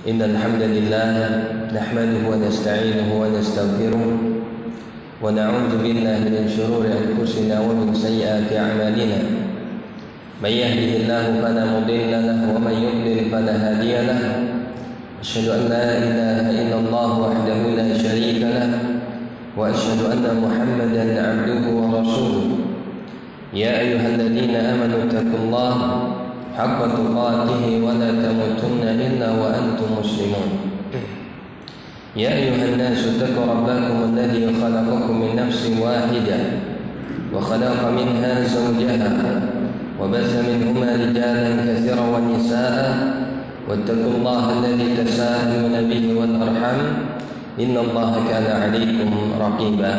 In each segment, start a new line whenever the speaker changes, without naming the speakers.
إن الحمد لله نحمده ونستعينه ونستغفره ونعوذ بالله من شرور أنفسنا ومن سيئات أعمالنا من يهده الله فلا مضل له ومن يضلل فلا هادي له أشهد أن لا إله إلا الله وحده لا شريك له وأشهد أن محمدا عبده ورسوله يا أيها الذين آمنوا اتقوا الله حق تقاته ولا تموتن إلا وأنتم مسلمون يا أيها الناس اتقوا ربكم الذي خلقكم من نفس واحدة وخلق منها زوجها وبث منهما رجالا كثيرا ونساء واتقوا الله الذي تساءلون به والأرحام إن الله كان عليكم رقيبا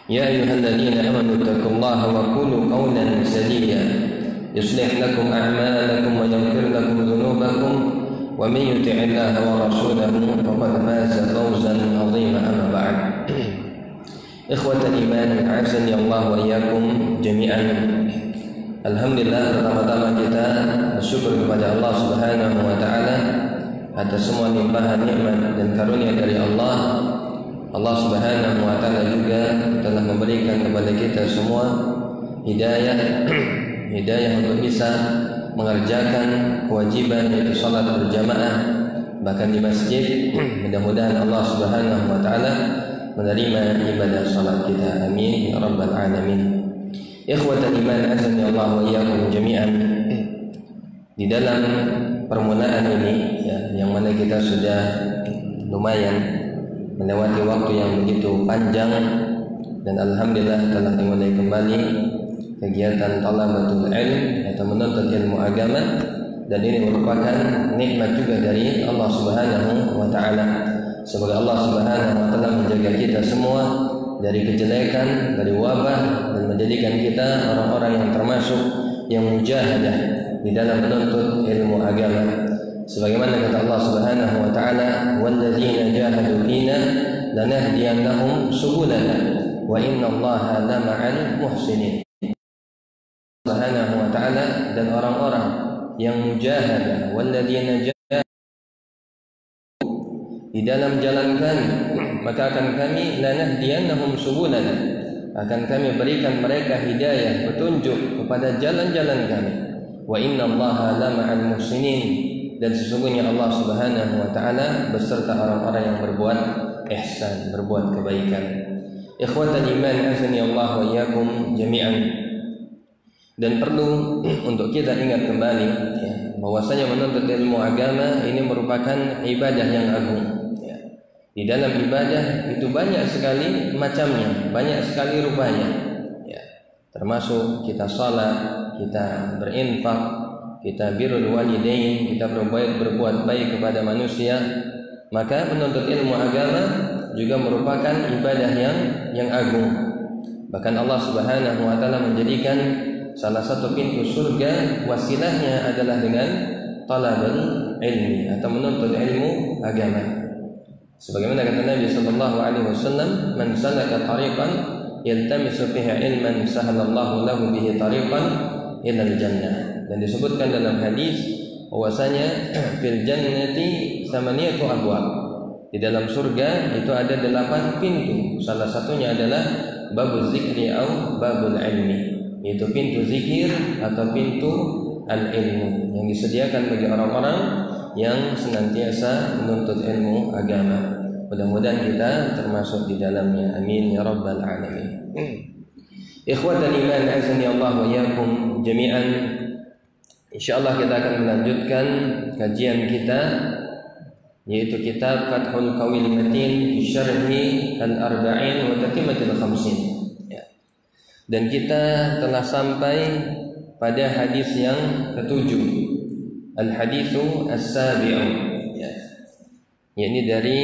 يا أيها الذين آمنوا اتقوا الله وقولوا قولا سديدا يصلح لكم أعمالكم ويغفر لكم ذنوبكم ومن يطع الله ورسوله فقد فاز فوزا عظيما. أما بعد إخوة الإيمان أعزني الله وإياكم جميعا. Alhamdulillah, pertama-tama kita bersyukur kepada Allah Subhanahu wa taala atas semua limpahan nikmat dan karunia dari Allah. Allah Subhanahu wa taala juga telah memberikan kepada kita semua hidayah untuk bisa mengerjakan kewajiban yaitu salat berjamaah bahkan di masjid. Mudah-mudahan Allah Subhanahu wa taala menerima ibadah salat kita. Amin ya rabbal alamin. Ikhwatal iman azani Allah wa iyyakum jami'an. Di dalam permulaan ini yang mana kita sudah lumayan melewati waktu yang begitu panjang dan alhamdulillah telah dimulai kembali kegiatan talabatul ilm atau menuntut ilmu agama, dan ini merupakan nikmat juga dari Allah Subhanahu wa taala. Semoga Allah Subhanahu wa taala menjaga kita semua dari kejelekan, dari wabah, dan menjadikan kita orang-orang yang termasuk yang mujahadah di dalam menuntut ilmu agama. Sebagaimana kata Allah Subhanahu wa taala, "Walladzina jahadu fina lanahdiyannahum subulana wa innallaha lama'al muhsinin." Subhanahu wa taala, dan orang-orang yang mujahadah, walladzina jahadu di dalam jalan kami, maka akan kami lanahdiyannahum subulana, akan kami berikan mereka hidayah, petunjuk kepada jalan-jalan kami. Wa innallaha lama'al muhsinin, dan sesungguhnya Allah Subhanahu wa taala beserta orang-orang yang berbuat ihsan, berbuat kebaikan. Ikhwatal iman azani Allah wa iyyakum jami'an. Dan perlu untuk kita ingat kembali bahwasanya menuntut ilmu agama ini merupakan ibadah yang agung. Di dalam ibadah itu banyak sekali macamnya, banyak sekali rupanya. Termasuk kita salat, kita berinfak, kita birrul walidain, kita berbuat baik kepada manusia. Maka menuntut ilmu agama juga merupakan ibadah yang agung. Bahkan Allah Subhanahu wa taala menjadikan salah satu pintu surga wasilahnya adalah dengan talabul ilmi atau menuntut ilmu agama. Sebagaimana kata Nabi sallallahu alaihi wasallam, "Man salaka tariqan yaltamisu fihi ilman sahalallahu lahu bihi tariqan ila al-jannah." Dan disebutkan dalam hadis bahwasanya fil jannati samaniyatu abwab. Di dalam surga itu ada 8 pintu. Salah satunya adalah babul zikri atau babul ilmi, yaitu pintu zikir atau pintu al-ilmu yang disediakan bagi orang-orang yang senantiasa menuntut ilmu agama. Mudah-mudahan kita termasuk di dalamnya. Amin ya rabbal alamin. Ikhwatal iman azani Allah wa iyyakum jami'an. Insyaallah kita akan melanjutkan kajian kita, yaitu kitab Fathul Qawil Matin fi Syarhi Al-Arba'in wa Tatimmatul Khamsin. Dan kita telah sampai pada hadis yang ke-7, Al-Hadithu As-Sabi'u, yakni dari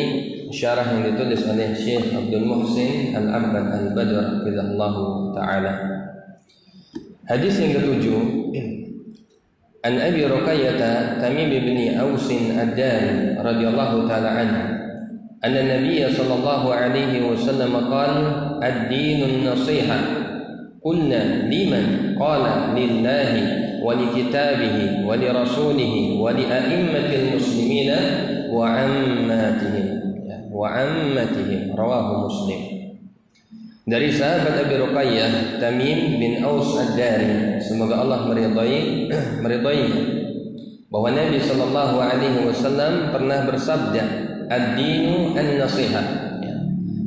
syarah yang ditulis oleh Syekh Abdul Muhsin Al-Abbad Al-Badr radhiyallahu taala. Hadis yang ke-7, An Abi Ruqayyah Tamim bin Aus Ad-Dari radhiyallahu taala anhu, anna Nabiy sallallahu alaihi wasallam qala ad-dinun nasihah. Qulna liman? Qala lillahi wa li kitabihi wa li rasulihi wa li a'immatil muslimina wa 'ammatihim. Wa 'ammatihim, rawahu Muslim. Dari sahabat Abi Ruqayyah Tamim bin Aus Ad-Dari, semoga Allah meridainya, bahwa Nabi sallallahu alaihi wasallam pernah bersabda, ad-dinu an-nasihah,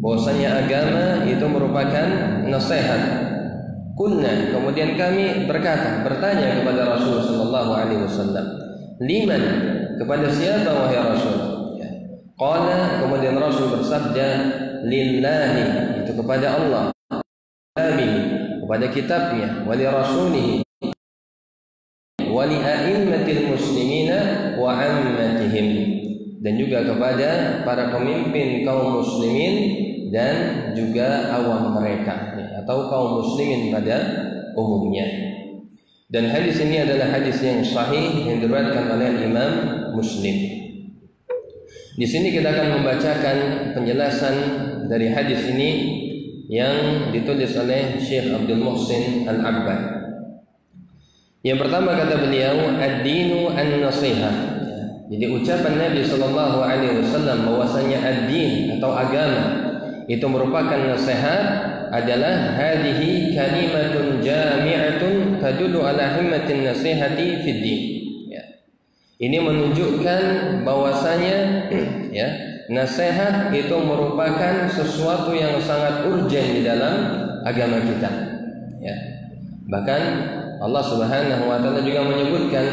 bahwasanya agama itu merupakan nasihat. Kunna, kemudian kami bertanya kepada Rasul sallallahu alaihi wasallam, liman, kepada siapa wahai Rasul? Qala, kemudian Rasul bersabda, lillahi, itu kepada Allah, kepada kitabnya, wa li rasulihi, wa li a'immatil muslimina wa 'ammatihim, dan juga kepada para pemimpin kaum muslimin dan juga awam mereka, atau kaum muslimin pada umumnya. Dan hadis ini adalah hadis yang sahih yang diriwayatkan oleh Imam Muslim. Di sini kita akan membacakan penjelasan dari hadis ini yang ditulis oleh Syekh Abdul Muhsin Al-Abbad. Yang pertama kata beliau, ad-dinu an-nasihah. Jadi ucapan Nabi sallallahu alaihi wasallam bahwasanya ad-din atau agama itu merupakan nasihat adalah hadhihi kalimatun jami'atun tadullu ala himmatin nasihati fid din. Ini menunjukkan bahwasanya nasihat itu merupakan sesuatu yang sangat urgen di dalam agama kita. Bahkan Allah Subhanahu wa taala juga menyebutkan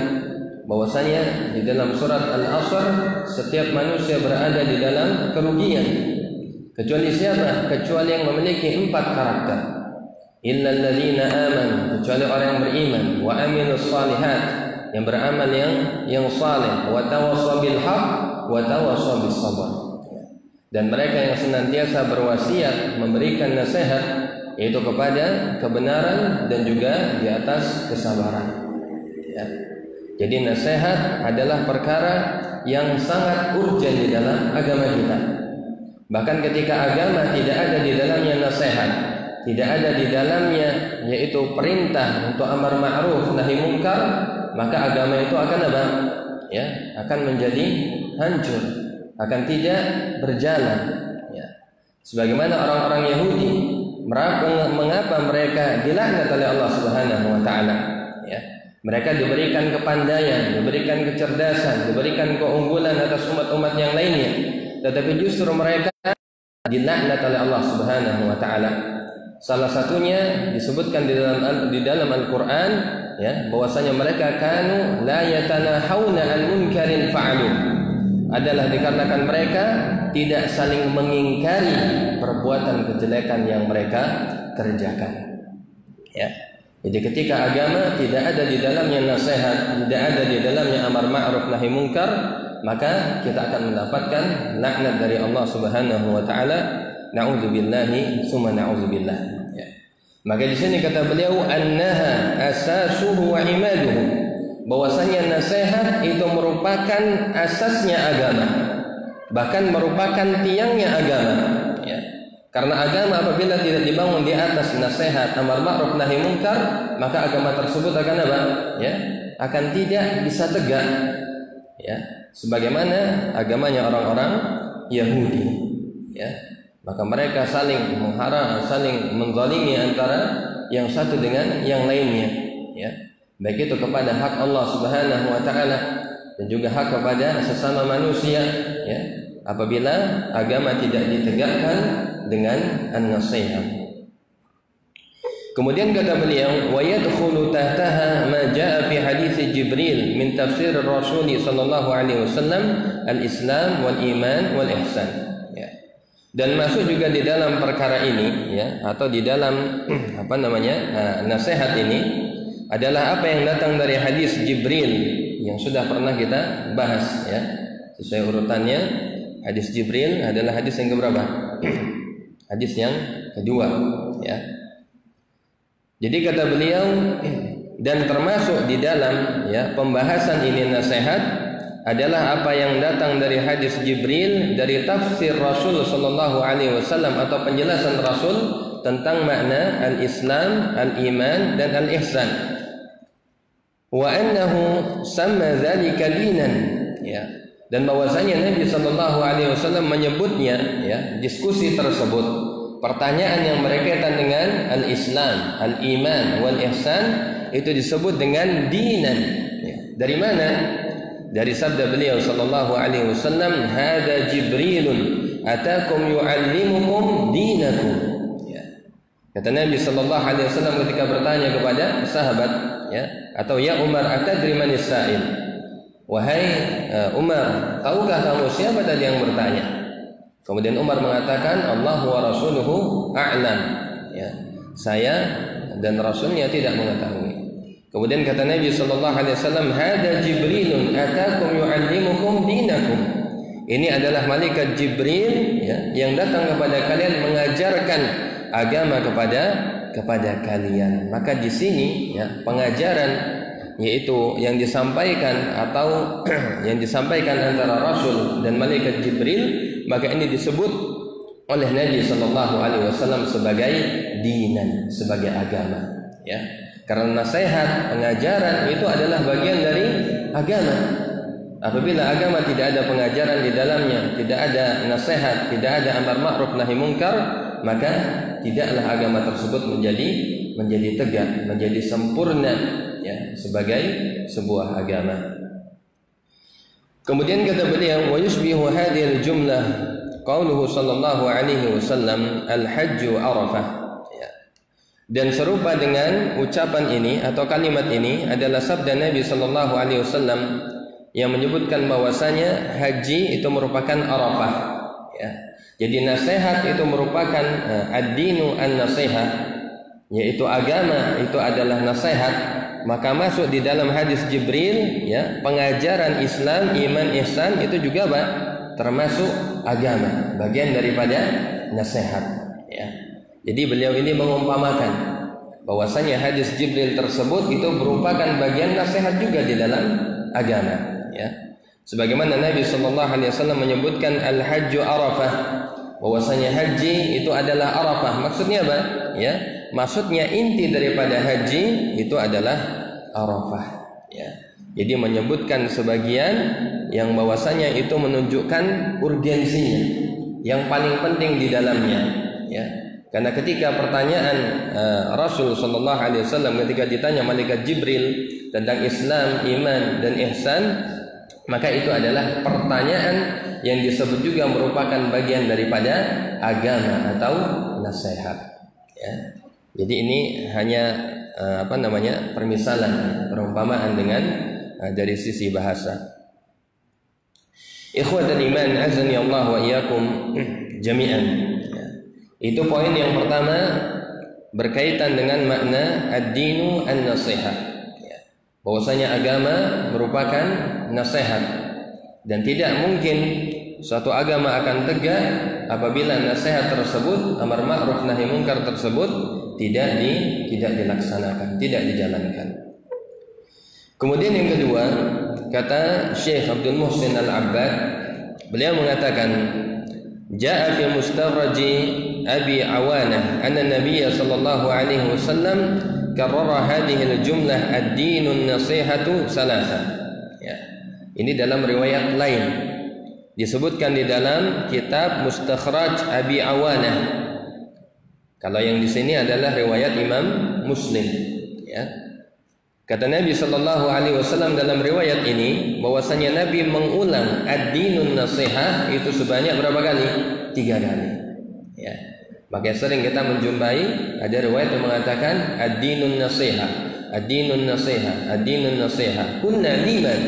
bahwasanya di dalam surat Al-Asr, setiap manusia berada di dalam kerugian kecuali siapa? Kecuali yang memiliki 4 karakter. Illal ladzina amanu, kecuali orang yang beriman, wa amilus shalihat, yang beramal yang saleh, wa tawassaw bil haqq wa tawassaw bis sabr, dan mereka yang senantiasa berwasiat memberikan nasihat yaitu kepada kebenaran dan juga di atas kesabaran. Jadi nasihat adalah perkara yang sangat urgen di dalam agama kita. Bahkan ketika agama tidak ada di dalamnya nasihat, tidak ada di dalamnya yaitu perintah untuk amar ma'ruf nahi munkar, maka agama itu akan apa? Akan menjadi hancur, akan tidak berjalan. Sebagaimana orang-orang Yahudi, mengapa mereka dilaknat oleh Allah Subhanahu wa taala? Mereka diberikan kepandaian, diberikan kecerdasan, diberikan keunggulan atas umat-umat yang lainnya, tetapi justru mereka dilaknat oleh Allah Subhanahu wa taala. Salah satunya disebutkan di dalam Al-Qur'an, bahwasanya mereka kanu la yatanahawna an munkarin fa'alu, adalah dikarenakan mereka tidak saling mengingkari perbuatan kejelekan yang mereka kerjakan. Jadi ketika agama tidak ada di dalamnya nasihat, tidak ada di dalamnya amar ma'ruf nahi munkar, maka kita akan mendapatkan laknat dari Allah Subhanahu wa taala. Na'udzubillahi summa na'udzubillah. Maka di sini kata beliau, annaha asasuhu wa imaduhu, bahwasanya nasihat itu merupakan asasnya agama, bahkan merupakan tiangnya agama. Karena agama apabila tidak dibangun di atas nasihat, amar ma'ruf nahi munkar, maka agama tersebut akan apa? Akan tidak bisa tegak. Sebagaimana agamanya orang-orang Yahudi. Maka mereka saling menzalimi antara yang satu dengan yang lainnya. Baik itu kepada hak Allah Subhanahu wa taala dan juga hak kepada sesama manusia. Apabila agama tidak ditegakkan dengan an-nasihah. Kemudian kata beliau, wa yadkhulu tahtaha ma jaa fi hadits Jibril min tafsir Rasul sallallahu alaihi wasallam al-Islam wal iman wal ihsan. Dan masuk juga di dalam perkara ini, atau di dalam nasihat ini adalah apa yang datang dari hadis Jibril yang sudah pernah kita bahas, sesuai urutannya. Hadis Jibril adalah hadis yang keberapa? Hadis yang kedua. Jadi kata beliau, dan termasuk di dalam pembahasan ini nasihat adalah apa yang datang dari hadis Jibril, dari tafsir Rasul sallallahu alaihi wasallam atau penjelasan Rasul tentang makna al-Islam, al-iman dan al-ihsan. wa annahu samma dzalika dinan, ya, dan bahwasanya Nabi sallallahu alaihi wasallam menyebutnya, ya, diskusi tersebut, pertanyaan yang berkaitan dengan al-Islam, al-iman wal ihsan itu disebut dengan dinan, ya. Dari mana? Dari sabda beliau sallallahu alaihi wasallam, hadza Jibrilun atakum yu'allimukum dinakum, ya. Kata Nabi sallallahu alaihi wasallam ketika bertanya kepada sahabat, ya, atau ya Umar, atadri manis sa'il, wahai Umar, tahukah kamu siapa tadi yang bertanya? Kemudian Umar mengatakan, Allah wa rasuluhu a'lam, ya, saya dan rasulnya tidak mengetahui. Kemudian kata Nabi sallallahu alaihi wasallam, hada Jibrilun atakum yu'allimukum dinakum, ini adalah malaikat Jibril, ya, yang datang kepada kalian mengajarkan agama kepada kalian. Maka di sini, ya, pengajaran yaitu yang disampaikan atau yang disampaikan antara Rasul dan malaikat Jibril, maka ini disebut oleh Nabi sallallahu alaihi wasallam sebagai dinan, sebagai agama, ya. Karena nasihat, pengajaran itu adalah bagian dari agama. Apabila agama tidak ada pengajaran di dalamnya, tidak ada nasihat, tidak ada amar ma'ruf nahi munkar, maka tidaklah agama tersebut menjadi tegak, menjadi sempurna, ya, sebagai sebuah agama. Kemudian kata beliau, wa yushbihu hadhihi al-jumlah qauluhu sallallahu alaihi wasallam al-hajju arafah, ya. Dan serupa dengan ucapan ini atau kalimat ini adalah sabda Nabi sallallahu alaihi wasallam yang menyebutkan bahwasanya haji itu merupakan arafah, ya. Jadi nasihat itu merupakan ad-dinu an-nasihah, yaitu agama itu adalah nasihat. Maka masuk di dalam hadis Jibril, ya, pengajaran Islam, iman, ihsan itu juga apa? Termasuk agama, bagian daripada nasihat, ya. Jadi beliau ini mengumpamakan bahwasanya hadis Jibril tersebut itu merupakan bagian nasihat juga di dalam agama, ya. Sebagaimana Nabi sallallahu alaihi wasallam menyebutkan al-hajju arafah, bahwasanya haji itu adalah arafah. Maksudnya apa? Ya, maksudnya inti daripada haji itu adalah arafah, ya. Jadi menyebutkan sebagian yang bahwasanya itu menunjukkan urgensinya, yang paling penting di dalamnya, ya. Karena ketika pertanyaan Rasul sallallahu alaihi wasallam ketika ditanya malaikat Jibril tentang Islam, iman dan ihsan, maka itu adalah pertanyaan yang disebut juga merupakan bagian daripada agama atau nasihat, ya. Jadi ini hanya permisalan, perumpamaan dengan dari sisi bahasa. Ikhwatul iman, azani Allah wa iyyakum jami'an, ya. Itu poin yang pertama berkaitan dengan makna ad-dinu an-nasihah, ya. Bahwasanya agama merupakan nasihat dan tidak mungkin suatu agama akan tegak apabila nasihat tersebut, amar ma'ruf nahi munkar tersebut tidak dilaksanakan, tidak dijalankan. Kemudian yang kedua, kata Syekh Abdul Muhsin Al-Abbad, beliau mengatakan, jaa fi mustarraji Abi Awanah anna Nabiy sallallahu alaihi wasallam karrara hadhihi al-jumlah ad-dinu an-nasihatu salasa, ya. Ini dalam riwayat lain disebutkan di dalam kitab Mustakhraj Abi Awanah. Kalau yang di sini adalah riwayat Imam Muslim, ya. Kata Nabi sallallahu alaihi wasallam dalam riwayat ini bahwasanya Nabi mengulang ad-dinun nasihah itu sebanyak berapa kali? 3 kali, ya. Makanya sering kita menjumpai ada riwayat yang mengatakan ad-dinun nasihah, ad-dinun nasihah, ad-dinun nasihah. Kunna liman,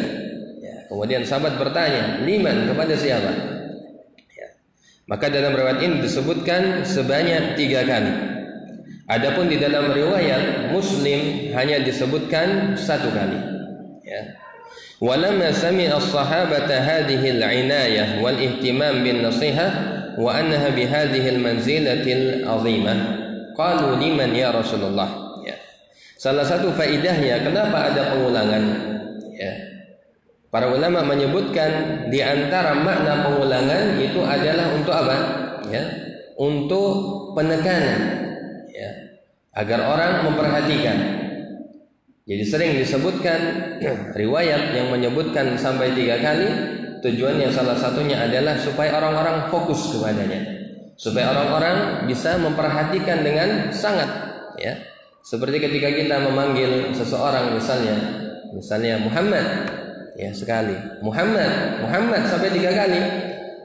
ya. Kemudian sahabat bertanya, liman, kepada siapa? Ya. Maka dalam riwayat ini disebutkan sebanyak 3 kali. Adapun di dalam riwayat Muslim hanya disebutkan 1 kali, ya. Walamma sami'a as-sahabata hadhihi al-'inayah wal ihtimam bin nasihah wa annaha bi hadhihi al-manzilati al-'azimah qalu liman ya Rasulullah, ya. Salah satu faidahnya kenapa ada pengulangan, ya. Para ulama menyebutkan di antara makna pengulangan itu adalah untuk apa? Ya, untuk penekanan, ya, agar orang memperhatikan Jadi sering disebutkan riwayat yang menyebutkan sampai 3 kali. Tujuannya salah satunya adalah supaya orang-orang fokus kepadanya, supaya orang-orang bisa memperhatikan dengan sangat, ya. Seperti ketika kita memanggil seseorang, misalnya Muhammad, ya, sekali, Muhammad sampai 3 kali,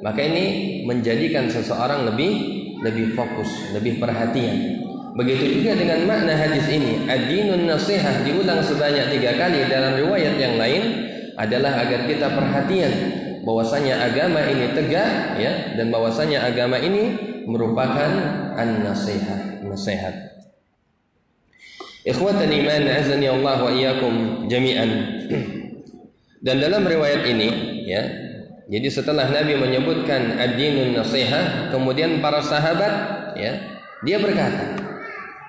maka ini menjadikan seseorang lebih fokus, lebih perhatian. Begitu juga dengan makna hadis ini, ad-dinun nasihah diulang sebanyak 3 kali dalam riwayat yang lain adalah agar kita perhatian bahwasanya agama ini tegak, ya, dan bahwasanya agama ini merupakan an-nasihah, nasihat. Ikhwatal iman, azani Allah wa iyyakum jami'an. Dan dalam riwayat ini, ya, jadi setelah Nabi menyebutkan ad-dinun nasihah, kemudian para sahabat, ya, dia berkata,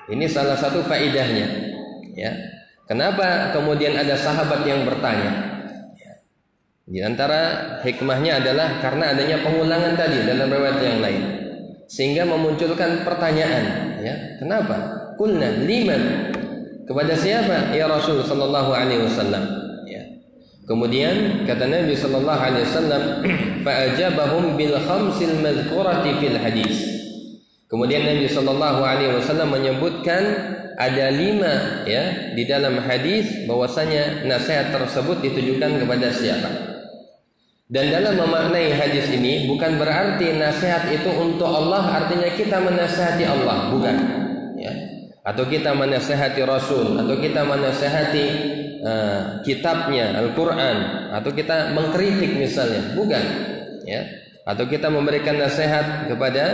ini salah satu faidahnya, ya. Kenapa kemudian ada sahabat yang bertanya? Di antara hikmahnya adalah karena adanya pengulangan tadi dalam riwayat yang lain, sehingga memunculkan pertanyaan, ya, kenapa? Qulna liman, kepada siapa ya Rasul sallallahu alaihi wasallam, ya. Kemudian kata Nabi sallallahu alaihi wasallam, fa'ajabahum bil khamsil madhkurati fil hadis. Kemudian Nabi sallallahu alaihi wasallam menyebutkan ada 5, ya, di dalam hadis bahwasanya nasihat tersebut ditujukan kepada siapa. Dan dalam memaknai hadis ini bukan berarti nasihat itu untuk Allah, artinya kita menasihati Allah, bukan, ya. Atau kita menasihati Rasul, atau kita menasihati kitabnya Al-Quran, atau kita mengkritik misalnya, bukan, ya. Atau kita memberikan nasihat kepada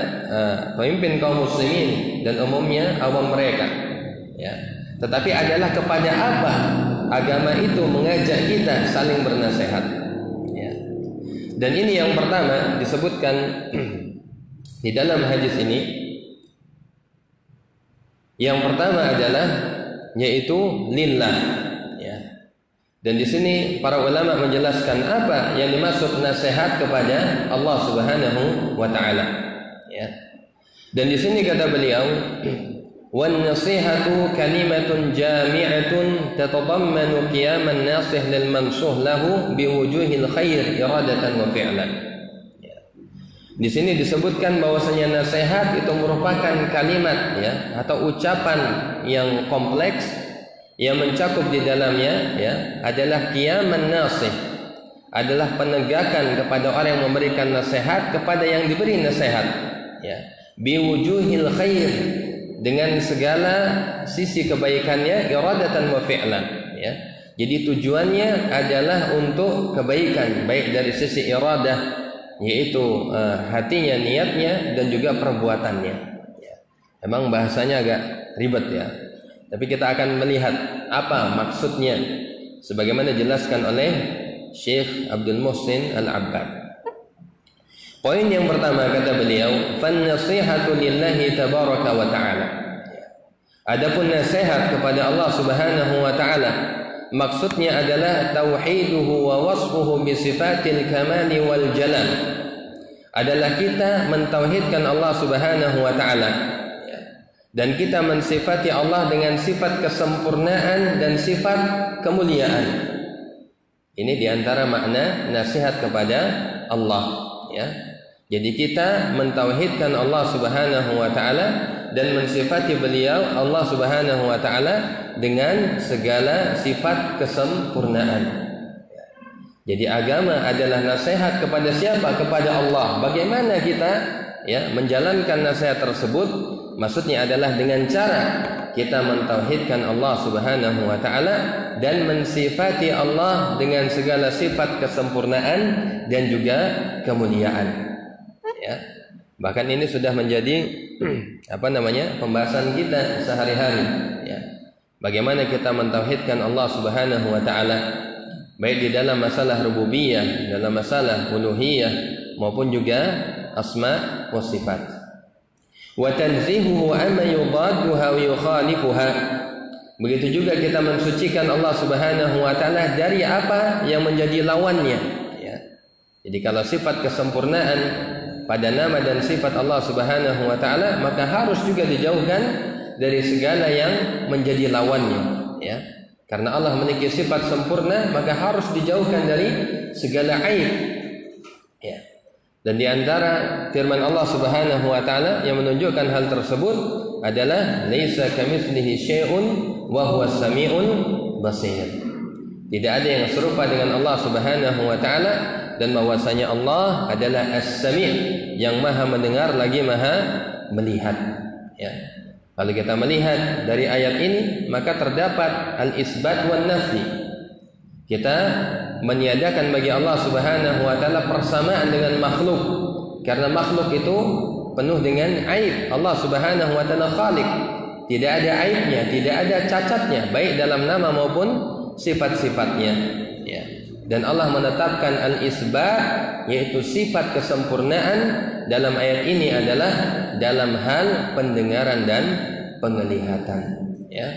pemimpin kaum muslimin dan umumnya awam mereka, ya. Tetapi adalah kepada apa agama itu mengajak kita saling bernasihat, ya. Dan ini yang pertama disebutkan di dalam hadis ini. Yang pertama adalah yaitu lillah, ya. Dan di sini para ulama menjelaskan apa yang dimaksud nasihat kepada Allah Subhanahu wa taala, ya. Dan di sini kata beliau, wan nasihatu kalimatun jami'atun tatadammanu qiyaman nasih lil mansuh lahu biwujuhil khair iradatan wa fi'lan. Di sini disebutkan bahwasanya nasihat itu merupakan kalimat, ya, atau ucapan yang kompleks yang mencakup di dalamnya, ya, adalah qiyaman nasih, adalah penegakan kepada orang yang memberikan nasihat kepada yang diberi nasihat, ya, biwujuhil khair, dengan segala sisi kebaikannya, iradatan wa fi'lan, ya. Jadi tujuannya adalah untuk kebaikan, baik dari sisi iradah, yaitu hatinya, niatnya, dan juga perbuatannya, ya. Emang bahasanya agak ribet, ya, tapi kita akan melihat apa maksudnya sebagaimana dijelaskan oleh Syekh Abdul Muhsin Al-Abbad. Poin yang pertama kata beliau, fan nasihatu lillahi tabaraka wa ta'ala. Adapun nasihat kepada Allah Subhanahu wa ta'ala, maksudnya adalah tauhiduhu wa wasfuhu bi sifatil kamali wal jalal. Adalah kita mentauhidkan Allah Subhanahu wa taala, ya. Dan kita mensifati Allah dengan sifat kesempurnaan dan sifat kemuliaan. Ini diantara makna nasihat kepada Allah, ya. Jadi kita mentauhidkan Allah Subhanahu wa taala dan mensifati beliau Allah Subhanahu wa taala dengan segala sifat kesempurnaan. Jadi agama adalah nasihat kepada siapa? Kepada Allah. Bagaimana kita, ya, menjalankan nasihat tersebut? Maksudnya adalah dengan cara kita mentauhidkan Allah Subhanahu wa taala dan mensifati Allah dengan segala sifat kesempurnaan dan juga kemuliaan, ya. Bahkan ini sudah menjadi pembahasan kita sehari-hari, ya. Bagaimana kita mentauhidkan Allah Subhanahu wa taala, baik di dalam masalah rububiyah, dalam masalah uluhiyah, maupun juga asma wa sifat. Wa tanzihuhu amma yudadduha wa yukhalifuha. Begitu juga kita mensucikan Allah Subhanahu wa taala dari apa yang menjadi lawannya, ya. Jadi kalau sifat kesempurnaan pada nama dan sifat Allah Subhanahu wa taala, maka harus juga dijauhkan dari segala yang menjadi lawannya, ya. Karena Allah memiliki sifat sempurna, maka harus dijauhkan dari segala aib. Ya. Dan di antara firman Allah Subhanahu wa taala yang menunjukkan hal tersebut adalah laisa kamitslihi syai'un wa huwas samiul basir. Tidak ada yang serupa dengan Allah Subhanahu wa taala, dan bahwasanya Allah adalah As-Sami', yang Maha mendengar lagi Maha melihat. Ya. Kalau kita melihat dari ayat ini, maka terdapat al-isbat wan nafi. Kita meniadakan bagi Allah Subhanahu wa taala persamaan dengan makhluk, karena makhluk itu penuh dengan aib. Allah Subhanahu wa taala Khaliq, tidak ada aibnya, tidak ada cacatnya, baik dalam nama maupun sifat-sifatnya. Ya. Dan Allah menetapkan al-isbat, yaitu sifat kesempurnaan dalam ayat ini adalah dalam hal pendengaran dan penglihatan. Ya.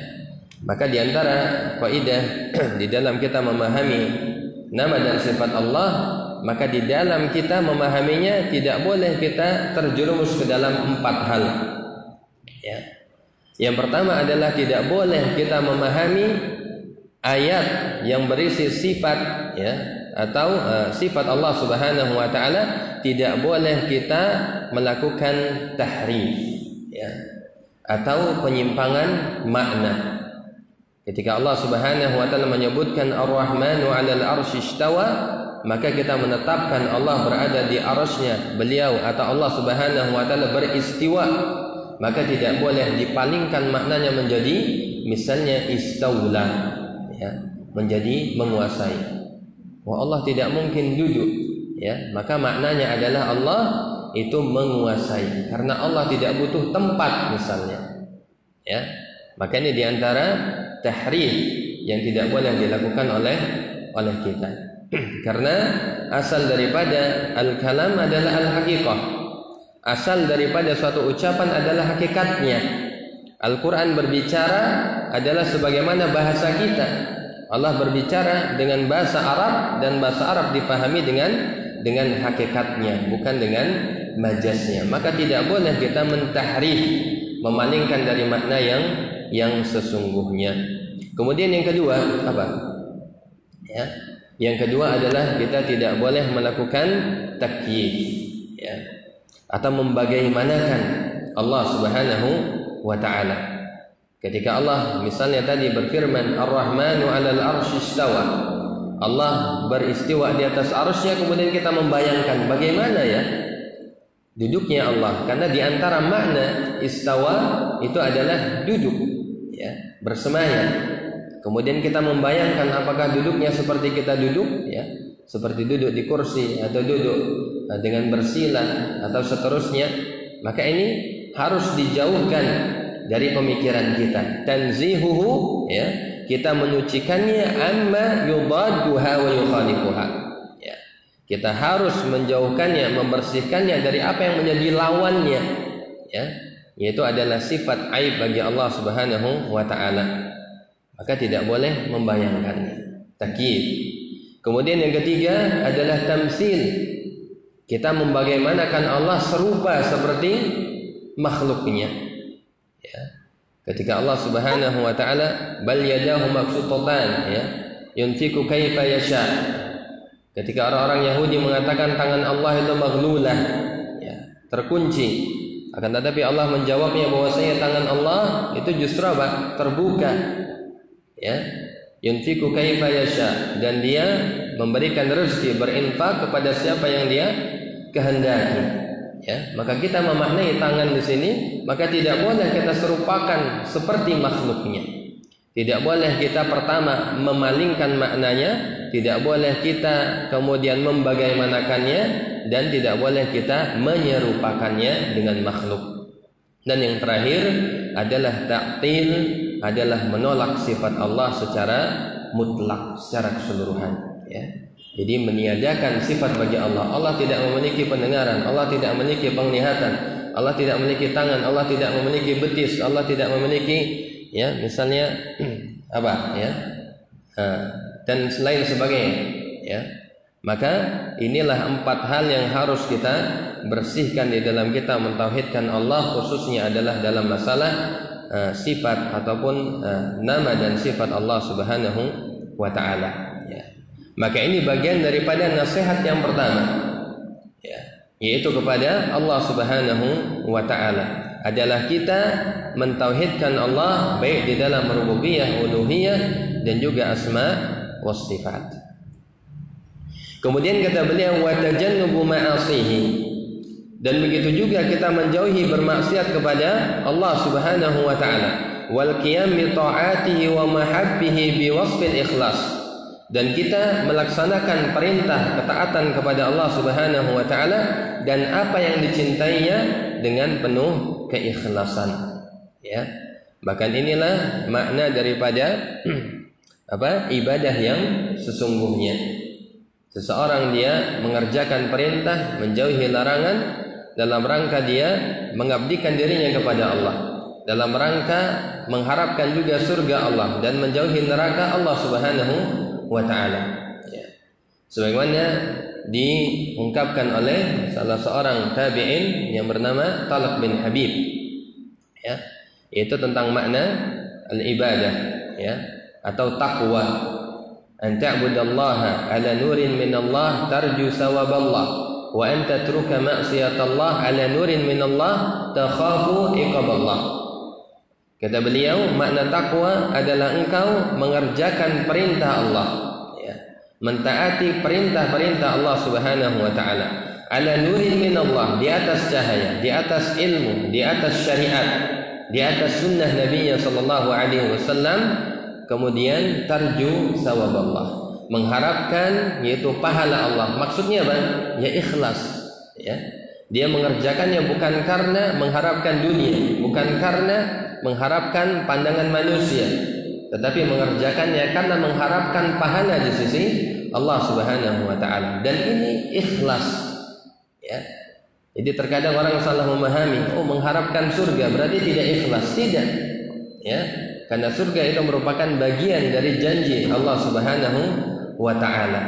Maka di antara kaidah di dalam kita memahami nama dan sifat Allah, maka di dalam kita memahaminya tidak boleh kita terjerumus ke dalam 4 hal. Ya. Yang pertama adalah tidak boleh kita memahami ayat yang berisi sifat, ya, atau sifat Allah Subhanahu wa taala, tidak boleh kita melakukan tahrif, ya, atau penyimpangan makna. Ketika Allah Subhanahu wa taala menyebutkan Ar-Rahmanu 'alal 'arsy istawa, maka kita menetapkan Allah berada di arasy-Nya beliau, atau Allah Subhanahu wa taala beristiwa. Maka tidak boleh dipalingkan maknanya menjadi misalnya istaula, ya, menjadi menguasai. Wah, Allah tidak mungkin duduk, ya, maka maknanya adalah Allah itu menguasai, karena Allah tidak butuh tempat misalnya, ya. Maka ini diantara tahrif yang tidak boleh dilakukan oleh kita. Karena asal daripada al-kalam adalah al-haqiqah. Asal daripada suatu ucapan adalah hakikatnya. Al-Quran berbicara adalah sebagaimana bahasa kita. Allah berbicara dengan bahasa Arab, dan bahasa Arab dipahami dengan hakikatnya, bukan dengan majaznya. Maka tidak boleh kita mentahrif, memalingkan dari makna yang sesungguhnya. Kemudian yang kedua apa? Ya. Yang kedua adalah kita tidak boleh melakukan takyif, ya, atau membagaimanakan Allah Subhanahu wa taala. Ketika Allah misalnya tadi berfirman Ar-Rahmanu 'alal 'arsy istawa, Allah beristiwa di atas arsy-Nya, kemudian kita membayangkan bagaimana ya duduknya Allah, karena di antara makna istawa itu adalah duduk, ya, bersemayam. Kemudian kita membayangkan apakah duduknya seperti kita duduk, ya, seperti duduk di kursi atau duduk dengan bersila atau seterusnya. Maka ini harus dijauhkan dari pemikiran kita. Tanzihuhu, ya, kita menyucikannya amma yubadduha wa yukhalifuha. Ya. Kita harus menjauhkannya, membersihkannya dari apa yang menjadi lawannya, ya, yaitu adalah sifat aib bagi Allah Subhanahu wa taala. Maka tidak boleh membayangkannya, takyif. Kemudian yang ketiga adalah tamsil. Kita membagaimanakan Allah serupa seperti makhluknya. Ya. Ketika Allah Subhanahu wa taala bal yadahu mabsutatan, ya, yunfiqu kaifa yasha. Ketika orang-orang Yahudi mengatakan tangan Allah itu maghlulah, ya, terkunci. Akan tetapi Allah menjawabnya bahwasanya tangan Allah itu justru apa? Terbuka. Ya, yunfiqu kaifa yasha, dan dia memberikan rezeki, berinfak kepada siapa yang dia kehendaki. Ya, maka kita memaknai tangan di sini, maka tidak boleh kita serupakan seperti makhluknya. Tidak boleh kita pertama memalingkan maknanya, tidak boleh kita kemudian membagaimanakannya, dan tidak boleh kita menyerupakannya dengan makhluk. Dan yang terakhir adalah ta'til, adalah menolak sifat Allah secara mutlak, secara keseluruhan, ya. Jadi meniadakan sifat bagi Allah. Allah tidak memiliki pendengaran, Allah tidak memiliki penglihatan, Allah tidak memiliki tangan, Allah tidak memiliki betis, Allah tidak memiliki, ya, misalnya apa, ya, dan selain sebagainya, ya. Maka inilah 4 hal yang harus kita bersihkan di dalam kita mentauhidkan Allah, khususnya adalah dalam masalah sifat ataupun nama dan sifat Allah Subhanahu wa taala, ya. Maka ini bagian daripada nasihat yang pertama, ya, yaitu kepada Allah Subhanahu wa taala adalah kita mentauhidkan Allah baik di dalam rububiyah, uluhiyah dan juga asma was sifat. Kemudian kata beliau wa tajannubu ma'asihi, dan begitu juga kita menjauhi bermaksiat kepada Allah Subhanahu wa taala, wal qiyam bi ta'atihi wa mahabbihi bi wasfil ikhlas, dan kita melaksanakan perintah ketaatan kepada Allah Subhanahu wa taala dan apa yang dicintainya dengan penuh keikhlasan, ya. Bahkan inilah makna daripada ibadah yang sesungguhnya. Seseorang dia mengerjakan perintah, menjauhi larangan dalam rangka dia mengabdikan dirinya kepada Allah, dalam rangka mengharapkan juga surga Allah dan menjauhi neraka Allah Subhanahu wa taala, ya. Sebagaimana diungkapkan oleh salah seorang tabi'in yang bernama Talq bin Habib, ya, yaitu tentang makna al-ibadah, ya, atau taqwa. An ta'budallaha ala nurin min Allah tarju sawaballah wa an tatruka ma'siyatallah ala nurin min Allah takhafu iqaballah. Kata beliau, makna takwa adalah engkau mengerjakan perintah Allah, ya, mentaati perintah-perintah Allah Subhanahu wa taala ala nurin min Allah, di atas cahaya, di atas ilmu, di atas syariat, di atas sunnah Nabi sallallahu alaihi wasallam. Kemudian tarju sawaballah, mengharapkan yaitu pahala Allah. Maksudnya apa? Ya ikhlas, ya. Dia mengerjakannya bukan karena mengharapkan dunia, bukan karena mengharapkan pandangan manusia, tetapi mengerjakannya karena mengharapkan pahala di sisi Allah Subhanahu wa taala. Dan ini ikhlas, ya. Jadi terkadang orang salah memahami, oh mengharapkan surga berarti tidak ikhlas. Tidak, ya. Karena surga itu merupakan bagian dari janji Allah Subhanahu wa taala,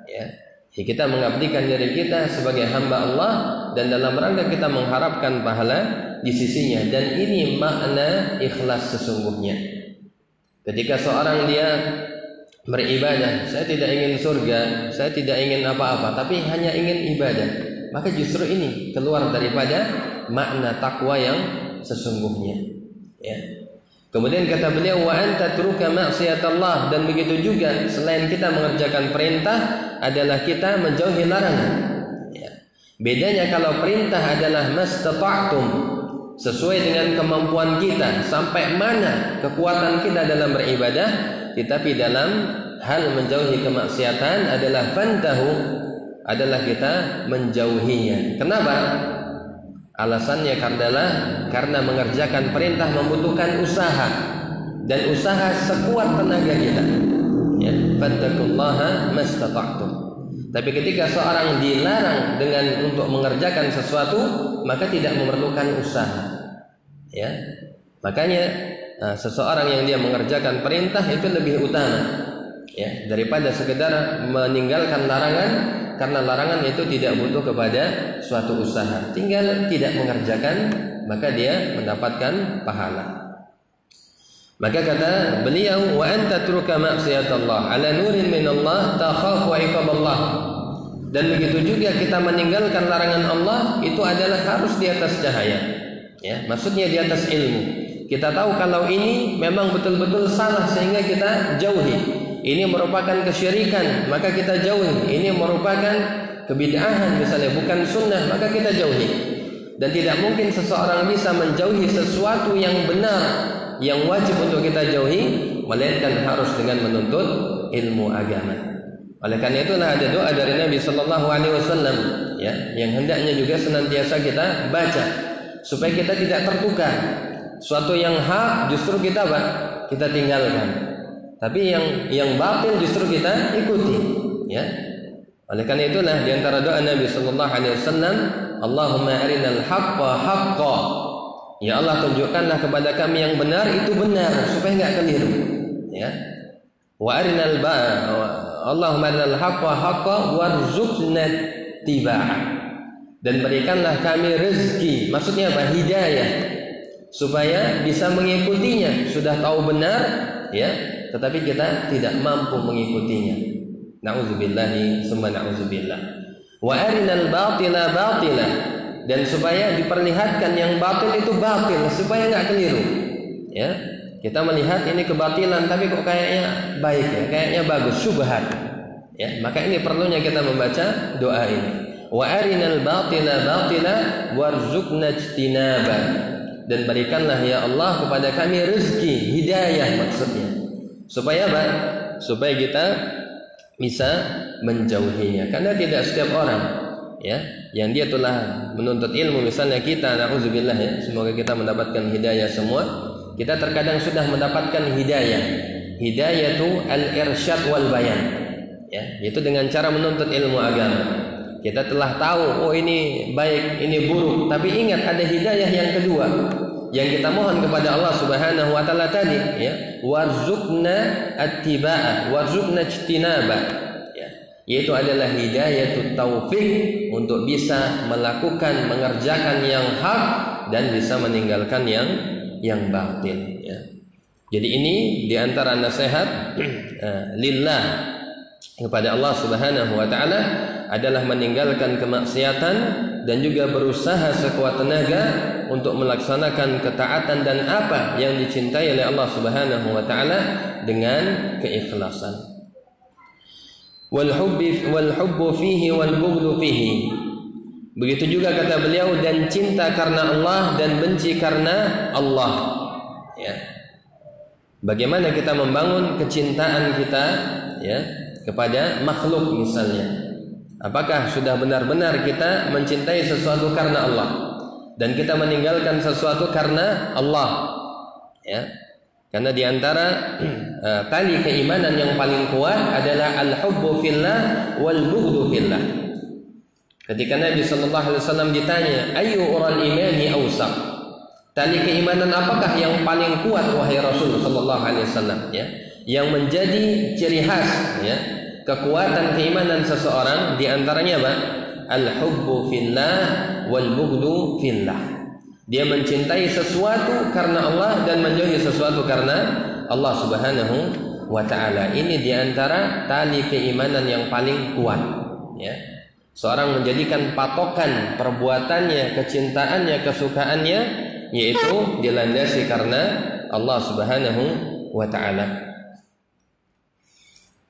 ya. Kita mengabdikan diri kita sebagai hamba Allah dan dalam rangka kita mengharapkan pahala di sisinya, dan ini makna ikhlas sesungguhnya. Ketika seorang dia beribadah, saya tidak ingin surga, saya tidak ingin apa-apa, tapi hanya ingin ibadah, maka justru ini keluar daripada makna takwa yang sesungguhnya, ya. Kemudian kata beliau wa anta truka ma'siyatallah, dan begitu juga selain kita mengerjakan perintah adalah kita menjauhi larangan, ya. Bedanya kalau perintah adalah mastata'tum, sesuai dengan kemampuan kita, sampai mana kekuatan kita dalam beribadah, tetapi dalam hal menjauhi kemaksiatan adalah fantahu, adalah kita menjauhinya. Kenapa? Alasannya karena mengerjakan perintah membutuhkan usaha, dan usaha sekuat tenaga kita, ya. Fattaqullaha mastata'tum. Tapi ketika seorang dilarang dengan untuk mengerjakan sesuatu, maka tidak memerlukan usaha, ya. Makanya seseorang yang dia mengerjakan perintah itu lebih utama, ya, daripada sekedar meninggalkan larangan, karena larangan itu tidak butuh kepada suatu usaha, tinggal tidak mengerjakan maka dia mendapatkan pahala. Maka kata beliau wa anta truka ma'siyatallah ala nurin min Allah takhafu iqaballah, dan begitu juga kita meninggalkan larangan Allah itu adalah harus di atas cahaya, ya, maksudnya di atas ilmu. Kita tahu kalau ini memang betul-betul salah sehingga kita jauhi. Ini merupakan kesyirikan, maka kita jauhi. Ini merupakan kebid'ahan misalnya, bukan sunnah, maka kita jauhi. Dan tidak mungkin seseorang bisa menjauhi sesuatu yang benar, yang wajib untuk kita jauhi, melainkan harus dengan menuntut ilmu agama. Oleh karena itulah ada doa dari Nabi Sallallahu Alaihi Wasallam, ya, yang hendaknya juga senantiasa kita baca supaya kita tidak tertukar. Suatu yang hak justru kita kita tinggalkan, tapi yang batil justru kita ikuti, ya. Oleh karena itulah di antara doa Nabi sallallahu alaihi wasallam, Allahumma arinal haqqa haqqa. Ya Allah, tunjukkanlah kepada kami yang benar itu benar supaya enggak keliru, ya. Wa arinal Allahumma arinal haqqa haqqa warzuqna tibaa. Dan berikanlah kami rezeki, maksudnya apa? Hidayah. supaya bisa mengikutinya. Sudah tahu benar, ya, tetapi kita tidak mampu mengikutinya. Na'udzubillahi summa na'udzubillah. Wa arinal batila batila, dan supaya diperlihatkan yang batil itu batil, supaya nggak keliru. Ya, kita melihat ini kebatilan, tapi kok kayaknya baik ya, kayaknya bagus, syubhat. Ya, maka ini perlunya kita membaca doa ini. Wa arinal batila batila warzuqna ijtinaba, dan berikanlah ya Allah kepada kami rezeki hidayah, maksudnya supaya apa? Supaya kita bisa menjauhinya. Karena tidak setiap orang, ya, yang dia telah menuntut ilmu, misalnya kita, na'udzubillah, ya, semoga kita mendapatkan hidayah semua. Kita terkadang sudah mendapatkan hidayah itu al-irsyad wal bayan, ya, yaitu dengan cara menuntut ilmu agama. Kita telah tahu, oh ini baik, ini buruk, tapi ingat ada hidayah yang kedua yang kita mohon kepada Allah Subhanahu wa taala tadi, ya, warzuqna attiba'ah, warzuqna ijtinaba, ya, yaitu adalah hidayatut taufik untuk bisa melakukan, mengerjakan yang hak dan bisa meninggalkan yang batil, ya. Jadi ini diantara nasihat lillah kepada Allah Subhanahu wa taala adalah meninggalkan kemaksiatan dan juga berusaha sekuat tenaga untuk melaksanakan ketaatan dan apa yang dicintai oleh Allah Subhanahu wa taala dengan keikhlasan. Wal hubbu fihi wal bughdu fihi. Begitu juga kata beliau, dan cinta karena Allah dan benci karena Allah, ya. Bagaimana kita membangun kecintaan kita, ya, kepada makhluk misalnya? Apakah sudah benar-benar kita mencintai sesuatu karena Allah dan kita meninggalkan sesuatu karena Allah, ya? Karena diantara tali keimanan yang paling kuat adalah al-hubbu fillah wal bughdu fillah. Ketika Nabi sallallahu alaihi wasallam ditanya, "Ayyu ural imani awsaq?" Tali keimanan apakah yang paling kuat wahai Rasul sallallahu alaihi wasallam, ya? Yang menjadi ciri khas, ya, kekuatan keimanan seseorang, diantaranya apa? Al-hubbu fillah wal bughdu fillah. Dia mencintai sesuatu karena Allah dan menjauhi sesuatu karena Allah Subhanahu wa taala. Ini diantara tali keimanan yang paling kuat, ya. Seorang menjadikan patokan perbuatannya, kecintaannya, kesukaannya, yaitu dilandasi karena Allah Subhanahu wa taala.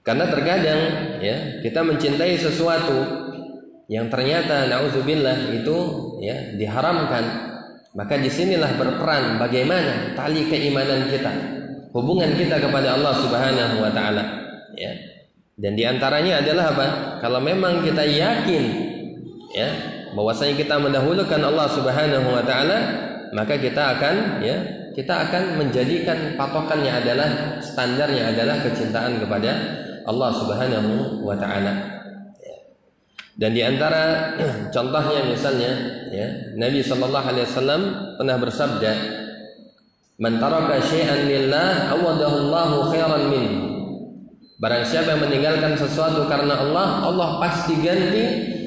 Karena terkadang, ya, kita mencintai sesuatu yang ternyata na'udzubillah itu, ya, diharamkan. Maka disinilah berperan bagaimana tali keimanan kita, hubungan kita kepada Allah Subhanahu wa taala, ya. Dan diantaranya adalah apa? Kalau memang kita yakin, ya, bahwasanya kita mendahulukan Allah Subhanahu wa taala, maka kita akan, ya, kita akan menjadikan patokannya adalah, standarnya adalah kecintaan kepada Allah Subhanahu wa taala. Dan di antara contohnya misalnya, ya, Nabi sallallahu alaihi wasallam pernah bersabda, "Man taraka syai'an lillah awadahu Allahu khairan minhu." Barang siapa yang meninggalkan sesuatu karena Allah, Allah pasti ganti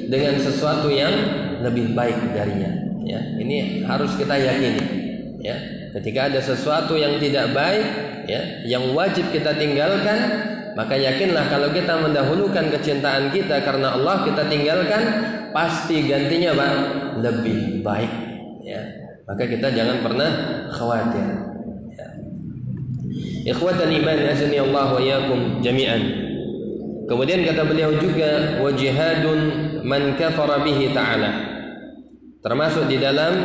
dengan sesuatu yang lebih baik darinya, ya. Ini harus kita yakini, ya. Ketika ada sesuatu yang tidak baik, ya, yang wajib kita tinggalkan, maka yakinlah kalau kita mendahulukan kecintaan kita karena Allah, kita tinggalkan, pasti gantinya apa? Lebih baik, ya. Maka kita jangan pernah khawatir, ya. Ikhwatal iman, azani Allah wa iyyakum jami'an. Kemudian kata beliau juga, wa jihadun man kafara bihi ta'ala. Termasuk di dalam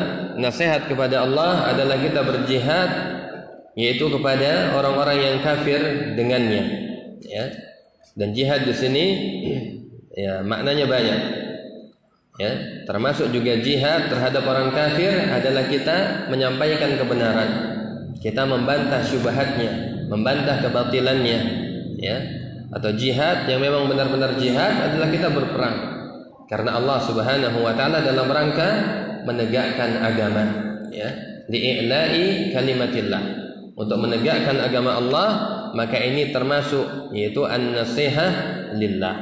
nasihat kepada Allah adalah kita berjihad, yaitu kepada orang-orang yang kafir dengannya, ya. Dan jihad di sini, ya, maknanya banyak, ya. Termasuk juga jihad terhadap orang kafir adalah kita menyampaikan kebenaran, kita membantah syubhatnya, membantah kebatilannya, ya. Atau jihad yang memang benar-benar jihad adalah kita berperang karena Allah Subhanahu wa taala dalam rangka menegakkan agama, ya, li'i'la'i kalimatillah, untuk menegakkan agama Allah. Maka ini termasuk, yaitu an-nasihah lillah.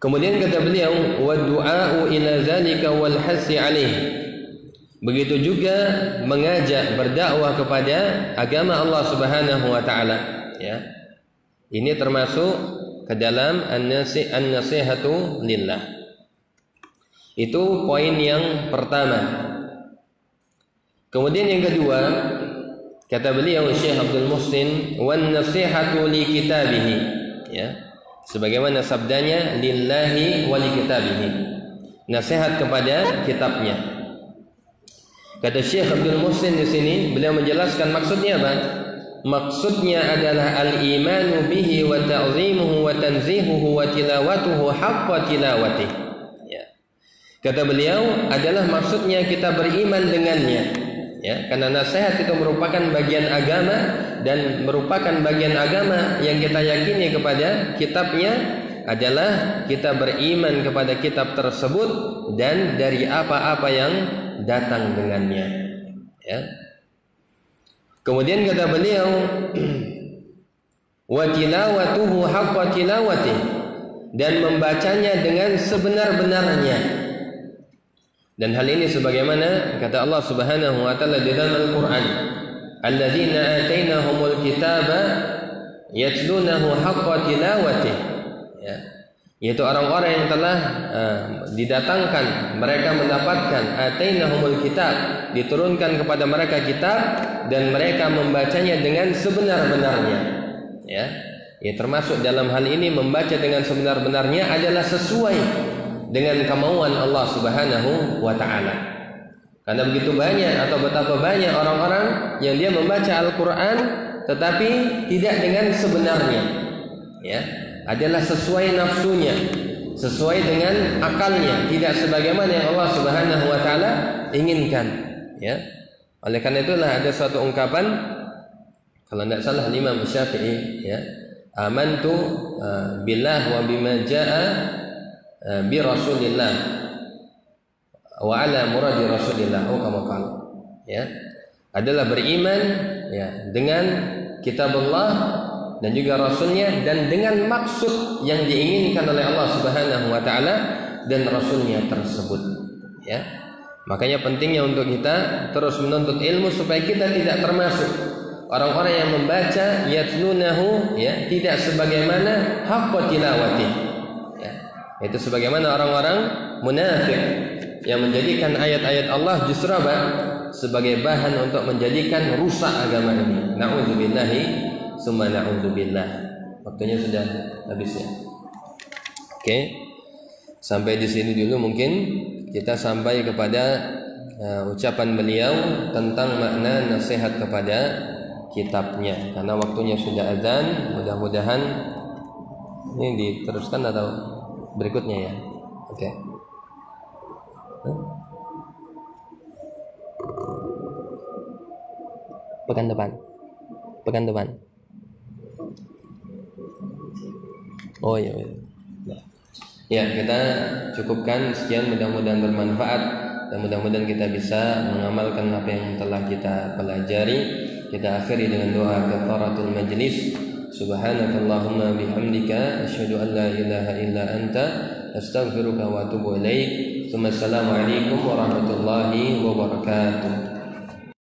Kemudian kata beliau, wa du'a'u ila dzalika wal hasi alaih, Begitu juga mengajak berdakwah kepada agama Allah Subhanahu wa taala, ya. Ini termasuk ke dalam an-nasihatu lillah. Itu poin yang pertama. Kemudian yang kedua, kata beliau Syekh Abdul Muhsin, wan nasihatu li kitabihi, ya. Sebagaimana sabdanya, lillahi wa li kitabihi. Nasihat kepada kitabnya. Kata Syekh Abdul Muhsin di sini, beliau menjelaskan maksudnya apa? Maksudnya adalah al-imanu bihi wa ta'zimuhu wa tanzihuhu wa tilawatuhu haqqa tilawatih. Ya. Kata beliau adalah maksudnya kita beriman dengannya. Ya, karena nasihat itu merupakan bagian agama dan merupakan bagian agama yang kita yakini kepada kitabnya adalah kita beriman kepada kitab tersebut dan dari apa-apa yang datang dengannya, ya. Kemudian kata beliau, wa tilawatuhu haqqa tilawatih, dan membacanya dengan sebenar-benarnya. Dan hal ini sebagaimana kata Allah Subhanahu wa taala di dalam Al-Qur'an, alladzina atainahumul kitaba yatlunahu haqqa tilawatih, ya. Yaitu orang-orang yang telah didatangkan, mereka mendapatkan atainahumul kitab, diturunkan kepada mereka kitab dan mereka membacanya dengan sebenar-benarnya, ya. Ya, termasuk dalam hal ini membaca dengan sebenar-benarnya adalah sesuai dengan kemauan Allah Subhanahu wa taala. Karena begitu banyak atau betapa banyak orang-orang yang dia membaca Al-Qur'an tetapi tidak dengan sebenarnya, ya. Adalah sesuai nafsunya, sesuai dengan akalnya, tidak sebagaimana yang Allah Subhanahu wa taala inginkan, ya. Oleh karena itulah ada suatu ungkapan, kalau tidak salah Imam Syafi'i, ya, amantu billah wa bima jaa bi Rasulillah wa ala muradi Rasulillah, kama qala, ya. Adalah beriman, ya, dengan kitab Allah dan juga Rasulnya dan dengan maksud yang diinginkan oleh Allah Subhanahu wa taala dan Rasulnya tersebut, ya. Makanya pentingnya untuk kita terus menuntut ilmu supaya kita tidak termasuk orang-orang yang membaca yatlunahu, ya, tidak sebagaimana haqqa tilawati, ya. Itu sebagaimana orang-orang munafik yang menjadikan ayat-ayat Allah justru apa? Sebagai bahan untuk menjadikan rusak agama ini. Na'udzubillahi summa na'udzubillah. Waktunya sudah habis, ya. Oke. Sampai di sini dulu mungkin kita sampai kepada ucapan beliau tentang makna nasihat kepada kitabnya. Karena waktunya sudah azan, mudah-mudahan ini diteruskan atau berikutnya, ya. Oke. Pekan depan. Oh iya. Ya, kita cukupkan sekian, mudah-mudahan bermanfaat dan mudah-mudahan kita bisa mengamalkan apa yang telah kita pelajari. Kita akhiri dengan doa kafaratul majlis. Subhanakallahumma bihamdika asyhadu an la ilaha illa anta astaghfiruka wa atubu ilaik. Assalamualaikum warahmatullahi wabarakatuh.